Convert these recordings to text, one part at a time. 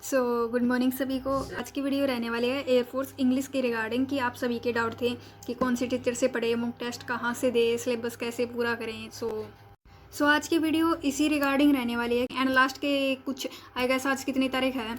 So good morning सभी को। आज की वीडियो रहने वाली है एयरफोर्स इंग्लिश के रिगार्डिंग कि आप सभी के डाउट थे कि कौन से टीचर से पढ़े, मॉक टेस्ट कहाँ से दे, सिलेबस कैसे पूरा करें। सो आज की वीडियो इसी रिगार्डिंग रहने वाली है। एंड लास्ट के कुछ आई गेस आज कितनी तारीख है,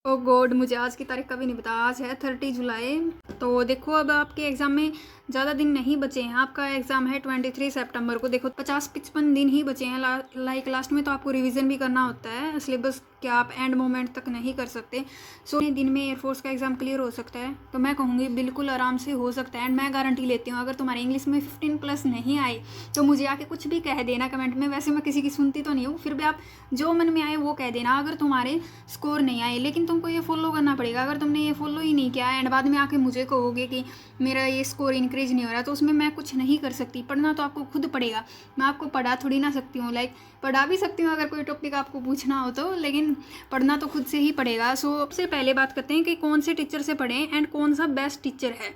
ओ गॉड मुझे आज की तारीख का भी नहीं पता। आज है 30 जुलाई। तो देखो अब आपके एग्ज़ाम में ज़्यादा दिन नहीं बचे हैं। आपका एग्ज़ाम है 23 सितंबर को। देखो 50-55 दिन ही बचे हैं। लाइक लास्ट में तो आपको रिवीजन भी करना होता है सिलेबस के, आप एंड मोमेंट तक नहीं कर सकते। सो दिन में एयरफोर्स का एग्ज़ाम क्लियर हो सकता है। तो मैं कहूँगी बिल्कुल आराम से हो सकता है। एंड मैं गारंटी लेती हूँ अगर तुम्हारे इंग्लिश में 15+ नहीं आए तो मुझे आके कुछ भी कह देना कमेंट में। वैसे मैं किसी की सुनती तो नहीं हूँ, फिर भी आप जो मन में आए वो कह देना अगर तुम्हारे स्कोर नहीं आए। लेकिन तुमको ये फॉलो करना पड़ेगा। अगर तुमने ये फॉलो ही नहीं किया एंड बाद में आके मुझे कहोगे कि मेरा ये स्कोर इंक्रीज नहीं हो रहा, तो उसमें मैं कुछ नहीं कर सकती। पढ़ना तो आपको खुद पड़ेगा। मैं आपको पढ़ा थोड़ी ना सकती हूँ, लाइक पढ़ा भी सकती हूँ अगर कोई टॉपिक आपको पूछना हो तो, लेकिन पढ़ना तो खुद से ही पड़ेगा। सो सबसे पहले बात करते हैं कि कौन से टीचर से पढ़ें एंड कौन सा बेस्ट टीचर है।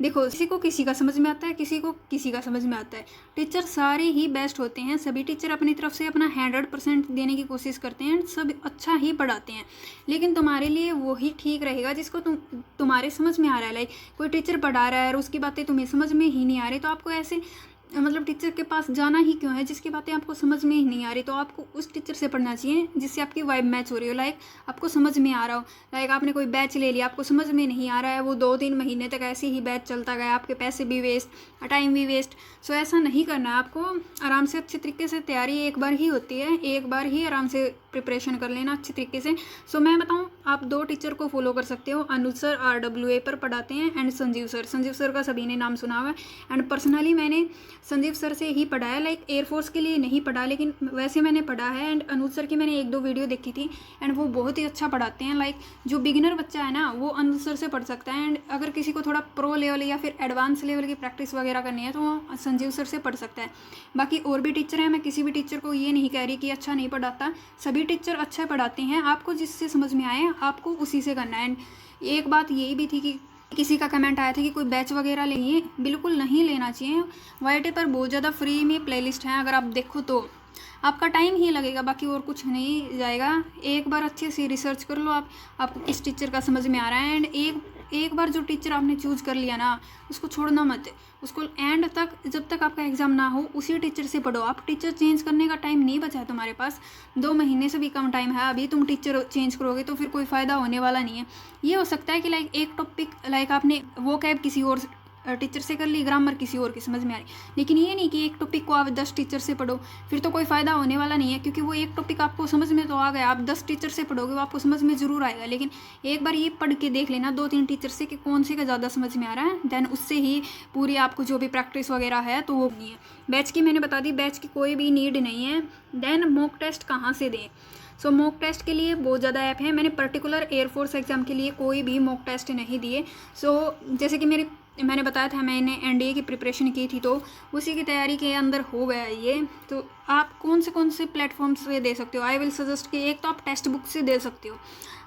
देखो किसी को किसी का समझ में आता है, किसी को किसी का समझ में आता है। टीचर सारे ही बेस्ट होते हैं। सभी टीचर अपनी तरफ से अपना 100% देने की कोशिश करते हैं, सब अच्छा ही पढ़ाते हैं। लेकिन तुम्हारे लिए वही ठीक रहेगा जिसको तुम्हारे समझ में आ रहा है। लाइक कोई टीचर पढ़ा रहा है और उसकी बातें तुम्हें समझ में ही नहीं आ रही, तो आपको ऐसे मतलब टीचर के पास जाना ही क्यों है जिसकी बातें आपको समझ में ही नहीं आ रही। तो आपको उस टीचर से पढ़ना चाहिए जिससे आपकी वाइब मैच हो रही हो, लाइक आपको समझ में आ रहा हो। लाइक आपने कोई बैच ले लिया, आपको समझ में नहीं आ रहा है, वो 2-3 महीने तक ऐसे ही बैच चलता गया, आपके पैसे भी वेस्ट, टाइम भी वेस्ट। सो ऐसा नहीं करना है। आपको आराम से अच्छे तरीके से तैयारी एक बार ही होती है, एक बार ही आराम से प्रिपरेशन कर लेना अच्छे तरीके से। सो मैं बताऊँ, आप 2 टीचर को फॉलो कर सकते हो। अनुज सर RWA पर पढ़ाते हैं एंड संजीव सर का सभी ने नाम सुना हुआ है। एंड पर्सनली मैंने संजीव सर से ही पढ़ा है। लाइक एयरफोर्स के लिए नहीं पढ़ा, लेकिन वैसे मैंने पढ़ा है। एंड अनुज सर की मैंने 1-2 वीडियो देखी थी एंड वो बहुत ही अच्छा पढ़ाते हैं। लाइक जो बिगिनर बच्चा है ना, वो अनुज सर से पढ़ सकता है। एंड अगर किसी को थोड़ा प्रो लेवल या फिर एडवांस लेवल की प्रैक्टिस वगैरह करनी है तो वो संजीव सर से पढ़ सकता है। बाकी और भी टीचर हैं, मैं किसी भी टीचर को ये नहीं कह रही कि अच्छा नहीं पढ़ाता। सभी टीचर अच्छा पढ़ाते हैं। आपको जिससे समझ में आए आपको उसी से करना है। एंड एक बात यही भी थी कि किसी का कमेंट आया था कि कोई बैच वगैरह लेंगे, बिल्कुल नहीं लेना चाहिए। YT पर बहुत ज़्यादा फ्री में प्लेलिस्ट हैं, अगर आप देखो तो आपका टाइम ही लगेगा, बाकी और कुछ नहीं जाएगा। एक बार अच्छे से रिसर्च कर लो आपको किस टीचर का समझ में आ रहा है। एंड एक बार जो टीचर आपने चूज़ कर लिया ना, उसको छोड़ना मत। उसको एंड तक, जब तक आपका एग्ज़ाम ना हो, उसी टीचर से पढ़ो। आप टीचर चेंज करने का टाइम नहीं बचा है तुम्हारे पास। 2 महीने से भी कम टाइम है। अभी तुम टीचर चेंज करोगे तो फिर कोई फ़ायदा होने वाला नहीं है। ये हो सकता है कि लाइक एक टॉपिक, लाइक आपने वो कैब किसी और टीचर से कर ली, ग्रामर किसी और की समझ में आ रही, लेकिन ये नहीं कि एक टॉपिक को आप 10 टीचर से पढ़ो, फिर तो कोई फ़ायदा होने वाला नहीं है। क्योंकि वो एक टॉपिक आपको समझ में तो आ गया, आप 10 टीचर से पढ़ोगे वो आपको समझ में ज़रूर आएगा। लेकिन एक बार ये पढ़ के देख लेना 2-3 टीचर से कि कौन से का ज़्यादा समझ में आ रहा है, देन उससे ही पूरी आपको जो भी प्रैक्टिस वगैरह है तो वो नहीं है। बैच की मैंने बता दी, बैच की कोई भी नीड नहीं है। देन मॉक टेस्ट कहाँ से दें। सो मॉक टेस्ट के लिए बहुत ज़्यादा ऐप हैं। मैंने पर्टिकुलर एयरफोर्स एग्ज़ाम के लिए कोई भी मॉक टेस्ट नहीं दिए। सो जैसे कि मैंने बताया था, मैंने NDA की प्रिपरेशन की थी, तो उसी की तैयारी के अंदर हो गया ये। तो आप कौन से प्लेटफॉर्म से दे सकते हो, आई विल सजेस्ट कि एक तो आप टेक्स्ट बुक से दे सकते हो।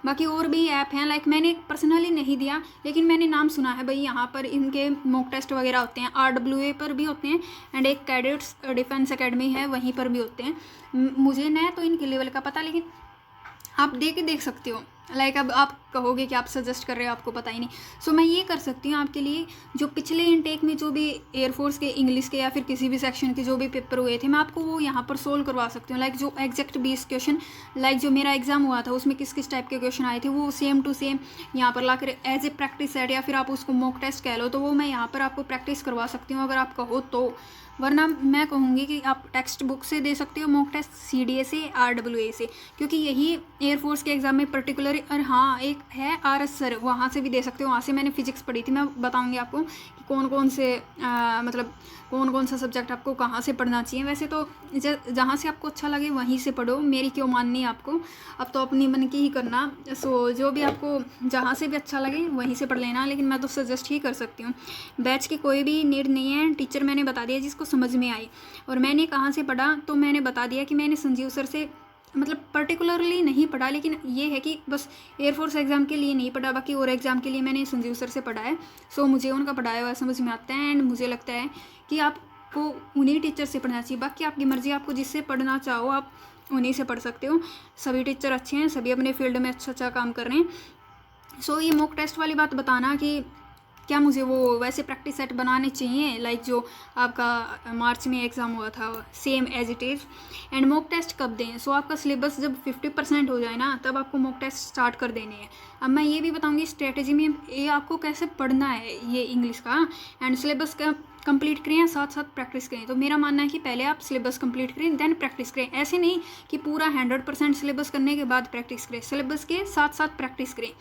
बाकी और भी ऐप हैं, लाइक मैंने पर्सनली नहीं दिया, लेकिन मैंने नाम सुना है भाई यहाँ पर इनके मॉक टेस्ट वगैरह होते हैं। RWA पर भी होते हैं एंड एक कैडेट्स डिफेंस अकेडमी है, वहीं पर भी होते हैं। मुझे न तो इनके लेवल का पता, लेकिन आप देख सकते हो। लाइक अब आप कहोगे कि आप सजेस्ट कर रहे हो, आपको पता ही नहीं। सो मैं ये कर सकती हूँ आपके लिए, जो पिछले इनटेक में जो भी एयरफोर्स के इंग्लिश के या फिर किसी भी सेक्शन के जो भी पेपर हुए थे, मैं आपको वो यहाँ पर सोल्व करवा सकती हूँ। लाइक जो एग्जैक्ट 20 क्वेश्चन, लाइक जो मेरा एग्जाम हुआ था उसमें किस किस टाइप के क्वेश्चन आए थे, वो सेम टू सेम यहाँ पर लाकर एज ए प्रैक्टिस सेट, या फिर आप उसको मॉक टेस्ट कह लो, तो वो मैं यहाँ पर आपको प्रैक्टिस करवा सकती हूँ अगर आप कहो तो। वरना मैं कहूँगी कि आप टेक्स्ट बुक से दे सकते हो मॉक टेस्ट, CDA से, RWA से, क्योंकि यही एयरफोर्स के एग्ज़ाम में पर्टिकुलर। और हाँ, एक है RS सर, वहाँ से भी दे सकते हो। वहाँ से मैंने फिजिक्स पढ़ी थी। मैं बताऊँगी आपको कि कौन कौन सा सब्जेक्ट आपको कहाँ से पढ़ना चाहिए। वैसे तो जहाँ से आपको अच्छा लगे वहीं से पढ़ो, मेरी क्यों माननी है आपको, अब तो अपनी मन की ही करना। सो जो भी आपको जहाँ से भी अच्छा लगे वहीं से पढ़ लेना, लेकिन मैं तो सजेस्ट ही कर सकती हूँ। बैच की कोई भी नीड नहीं है। टीचर मैंने बता दिया जिसको समझ में आई। और मैंने कहाँ से पढ़ा, तो मैंने बता दिया कि मैंने संजीव सर से, मतलब पर्टिकुलरली नहीं पढ़ा, लेकिन ये है कि बस एयरफोर्स एग्ज़ाम के लिए नहीं पढ़ा, बाकी और एग्ज़ाम के लिए मैंने संजीव सर से पढ़ा है। सो मुझे उनका पढ़ाया हुआ समझ में आता है। एंड मुझे लगता है कि आपको उन्हीं टीचर से पढ़ना चाहिए। बाकी आपकी मर्ज़ी, आपको जिससे पढ़ना चाहो आप उन्हीं से पढ़ सकते हो। सभी टीचर अच्छे हैं, सभी अपने फील्ड में अच्छा काम कर रहे हैं। सो ये मॉक टेस्ट वाली बात बताना कि क्या मुझे वो वैसे प्रैक्टिस सेट बनाने चाहिए लाइक जो आपका मार्च में एग्ज़ाम हुआ था same as it is. And mock test कब दें? सो आपका सिलेबस जब 50% हो जाए ना, तब आपको मॉक टेस्ट स्टार्ट कर देने हैं। अब मैं ये भी बताऊंगी स्ट्रेटजी में ये आपको कैसे पढ़ना है ये इंग्लिश का। एंड सिलेबस का कंप्लीट करें, साथ साथ प्रैक्टिस करें। तो मेरा मानना है कि पहले आप सिलेबस कंप्लीट करें देन प्रैक्टिस करें। ऐसे नहीं कि पूरा 100% सिलेबस करने के बाद प्रैक्टिस करें, सिलेबस के साथ साथ प्रैक्टिस करें।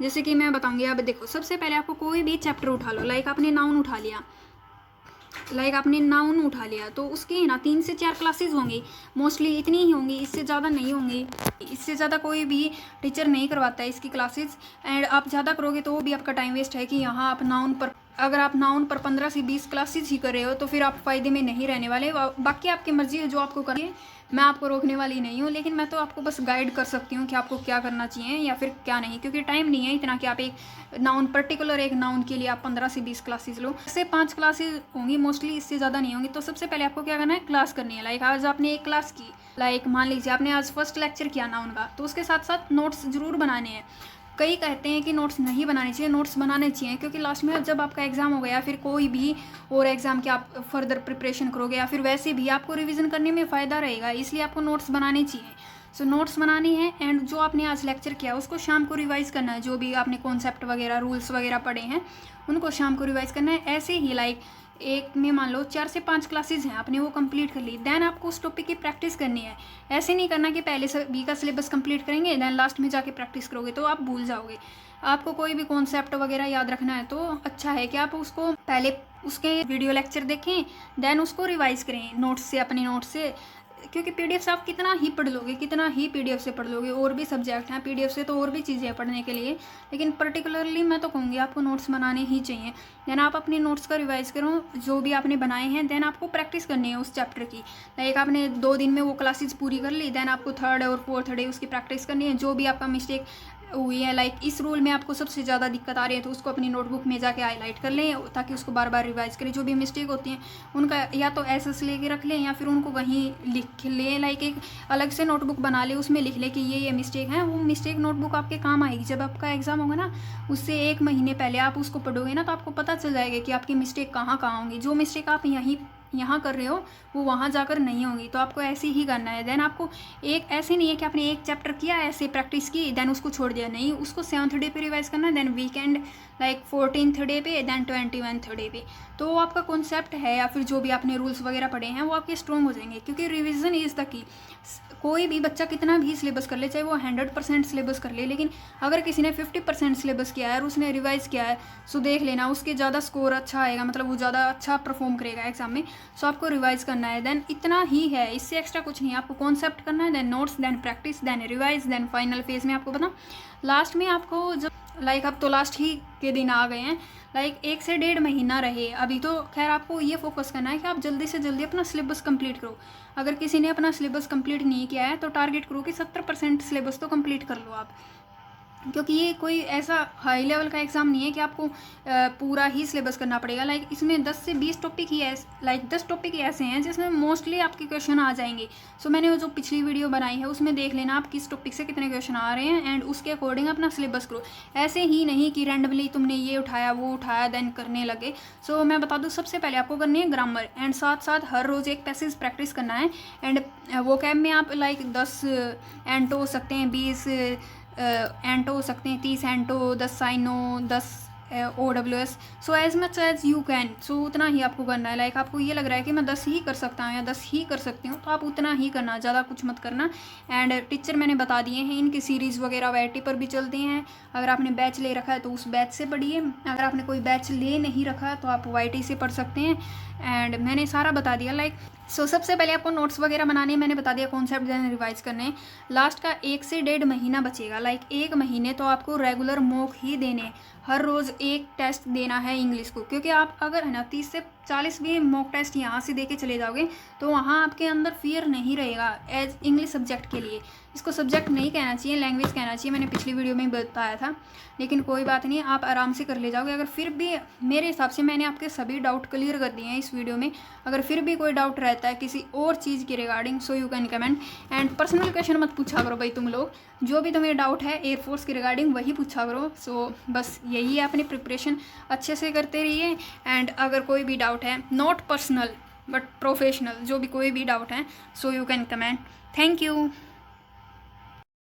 जैसे कि मैं बताऊंगी, अब देखो सबसे पहले आपको कोई भी चैप्टर उठा लो, लाइक आपने नाउन उठा लिया तो उसकी ना 3 से 4 क्लासेस होंगी, मोस्टली इतनी ही होंगी, इससे ज़्यादा नहीं होंगी। इससे ज़्यादा कोई भी टीचर नहीं करवाता है इसकी क्लासेस। एंड आप ज़्यादा करोगे तो वो भी आपका टाइम वेस्ट है कि यहाँ आप अगर आप नाउन पर 15 से 20 क्लासेस ही कर रहे हो तो फिर आप फ़ायदे में नहीं रहने वाले। बाकी आपकी मर्जी है जो आपको करनी है, मैं आपको रोकने वाली नहीं हूँ, लेकिन मैं तो आपको बस गाइड कर सकती हूँ कि आपको क्या करना चाहिए या फिर क्या नहीं, क्योंकि टाइम नहीं है इतना कि आप एक नाउन के लिए आप 15 से 20 क्लासेस लो। इससे 5 क्लासेस होंगी मोस्टली, इससे ज़्यादा नहीं होंगी। तो सबसे पहले आपको क्या करना है, क्लास करनी है। लाइक आज आपने एक क्लास की, लाइक मान लीजिए आपने आज फर्स्ट लेक्चर किया नाउन का, तो उसके साथ साथ नोट्स ज़रूर बनाने हैं। कई कहते हैं कि नोट्स नहीं बनाने चाहिए, नोट्स बनाने चाहिए, क्योंकि लास्ट में जब आपका एग्ज़ाम हो गया या फिर कोई भी और एग्ज़ाम की आप फर्दर प्रिपरेशन करोगे या फिर वैसे भी आपको रिवीजन करने में फ़ायदा रहेगा, इसलिए आपको नोट्स बनाने चाहिए। सो नोट्स बनाने हैं। एंड जो आपने आज लेक्चर किया उसको शाम को रिवाइज़ करना है। जो भी आपने कॉन्सेप्ट वगैरह रूल्स वगैरह पढ़े हैं उनको शाम को रिवाइज़ करना है। ऐसे ही लाइक एक में मान लो 4 से 5 क्लासेस हैं, आपने वो कंप्लीट कर ली, देन आपको उस टॉपिक की प्रैक्टिस करनी है। ऐसे नहीं करना कि पहले सभी का सिलेबस कंप्लीट करेंगे देन लास्ट में जाके प्रैक्टिस करोगे तो आप भूल जाओगे। आपको कोई भी कॉन्सेप्ट वगैरह याद रखना है तो अच्छा है कि आप उसको पहले उसके वीडियो लेक्चर देखें देन उसको रिवाइज़ करें नोट्स से, अपने नोट्स से। क्योंकि पीडीएफ से आप कितना ही पढ़ लोगे, कितना ही पीडीएफ से पढ़ लोगे, और भी सब्जेक्ट हैं पीडीएफ से तो और भी चीज़ें हैं पढ़ने के लिए, लेकिन पर्टिकुलरली मैं तो कहूँगी आपको नोट्स बनाने ही चाहिए। देन आप अपने नोट्स का रिवाइज़ करो जो भी आपने बनाए हैं, देन आपको प्रैक्टिस करनी है उस चैप्टर की। लाइक आपने 2 दिन में वो क्लासेस पूरी कर ली, देन आपको 3rd और 4th डे उसकी प्रैक्टिस करनी है। जो भी आपका मिस्टेक हुई है, लाइक इस रूल में आपको सबसे ज़्यादा दिक्कत आ रही है तो उसको अपनी नोटबुक में जाके हाईलाइट कर लें ताकि उसको बार बार रिवाइज करें। जो भी मिस्टेक होती हैं उनका या तो एसएस लेके रख लें या फिर उनको वहीं लिख लें, लाइक एक अलग से नोटबुक बना लें, उसमें लिख लें कि ये मिस्टेक है। वो मिस्टेक नोटबुक आपके काम आएगी जब आपका एग्ज़ाम होगा ना, उससे 1 महीने पहले आप उसको पढ़ोगे ना तो आपको पता चल जाएगा कि आपकी मिस्टेक कहाँ कहाँ होंगी। जो मिस्टेक आप यहाँ कर रहे हो वो वहाँ जाकर नहीं होंगी, तो आपको ऐसे ही करना है। देन आपको एक ऐसे नहीं है कि आपने एक चैप्टर किया ऐसे प्रैक्टिस की देन उसको छोड़ दिया, नहीं, उसको 7th डे पे रिवाइज करना है, then weekend like 14th day पे, देन 21st डे पे। तो आपका कॉन्सेप्ट है या फिर जो भी आपने रूल्स वगैरह पढ़े हैं वो आपके स्ट्रॉन्ग हो जाएंगे, क्योंकि रिविजन इज़ द की। कोई भी बच्चा कितना भी सिलेबस कर ले, चाहे वो 100% सिलेबस कर ले, लेकिन अगर किसी ने 50% सिलेबस किया है और उसने रिवाइज़ किया है सो देख लेना उसके ज़्यादा स्कोर अच्छा आएगा, मतलब वो ज़्यादा अच्छा परफॉर्म करेगा एग्जाम में। सो आपको रिवाइज़ करना है, देन इतना ही है, इससे एक्स्ट्रा कुछ नहीं है। आपको कॉन्सेप्ट करना है, then notes, then practice, then revise, then final phase में आपको बताऊँ लास्ट में आपको जब लाइक अब तो लास्ट ही के दिन आ गए हैं, लाइक 1 से 1.5 महीना रहे अभी तो। खैर आपको ये फोकस करना है कि आप जल्दी से जल्दी अपना सिलेबस कंप्लीट करो। अगर किसी ने अपना सिलेबस कंप्लीट नहीं किया है तो टारगेट करो कि 70% सिलेबस तो कंप्लीट कर लो आप, क्योंकि ये कोई ऐसा हाई लेवल का एग्ज़ाम नहीं है कि आपको पूरा ही सिलेबस करना पड़ेगा। लाइक इसमें 10 से 20 टॉपिक ही लाइक 10 टॉपिक ही ऐसे हैं जिसमें मोस्टली आपके क्वेश्चन आ जाएंगे। सो मैंने वो जो पिछली वीडियो बनाई है उसमें देख लेना आप किस टॉपिक से कितने क्वेश्चन आ रहे हैं एंड उसके अकॉर्डिंग अपना सिलेबस करो। ऐसे ही नहीं कि रैंडमली तुमने ये उठाया वो उठाया देन करने लगे। सो मैं बता दूँ, सबसे पहले आपको करनी है ग्रामर एंड साथ साथ हर रोज़ एक पैसेज प्रैक्टिस करना है। एंड वो कैब में आप लाइक 10 एंटो हो सकते हैं, 20 एंटो हो सकते हैं, 30 एंटो, 10 साइनो, 10 OWS। So as much as you can, so उतना ही आपको करना है। लाइक आपको ये लग रहा है कि मैं 10 ही कर सकता हूँ या 10 ही कर सकती हूँ तो आप उतना ही करना, ज़्यादा कुछ मत करना। एंड टीचर मैंने बता दिए हैं, इनकी सीरीज़ वगैरह वाईटी पर भी चलते हैं। अगर आपने बैच ले रखा है तो उस बैच से पढ़िए, अगर आपने कोई बैच ले नहीं रखा तो आप वाईटी से पढ़ सकते हैं। एंड मैंने सारा बता दिया। लाइक सो सबसे पहले आपको नोट्स वगैरह बनाने मैंने बता दिया, कॉन्सेप्ट देन रिवाइज करने। लास्ट का 1 से 1.5 महीना बचेगा, लाइक 1 महीने तो आपको रेगुलर मॉक ही देने, हर रोज़ एक टेस्ट देना है इंग्लिश को। क्योंकि आप अगर है ना 30 से 40 भी मॉक टेस्ट यहाँ से दे के चले जाओगे तो वहाँ आपके अंदर फियर नहीं रहेगा एज इंग्लिश सब्जेक्ट के लिए। इसको सब्जेक्ट नहीं कहना चाहिए, लैंग्वेज कहना चाहिए, मैंने पिछली वीडियो में बताया था। लेकिन कोई बात नहीं, आप आराम से कर ले जाओगे। अगर फिर भी मेरे हिसाब से मैंने आपके सभी डाउट क्लियर कर दिए हैं इस वीडियो में। अगर फिर भी कोई डाउट रहता है किसी और चीज़ की regarding, so you can comment. And personal question मत पूछा करो भाई, तुम लोग जो भी तुम्हें डाउट है एयरफोर्स की रिगार्डिंग वही पूछा करो। सो बस यही है, अपनी प्रिपरेशन अच्छे से करते रहिए। एंड अगर कोई भी डाउट है, नॉट पर्सनल बट प्रोफेशनल, जो भी कोई भी डाउट है, so you can comment. Thank you.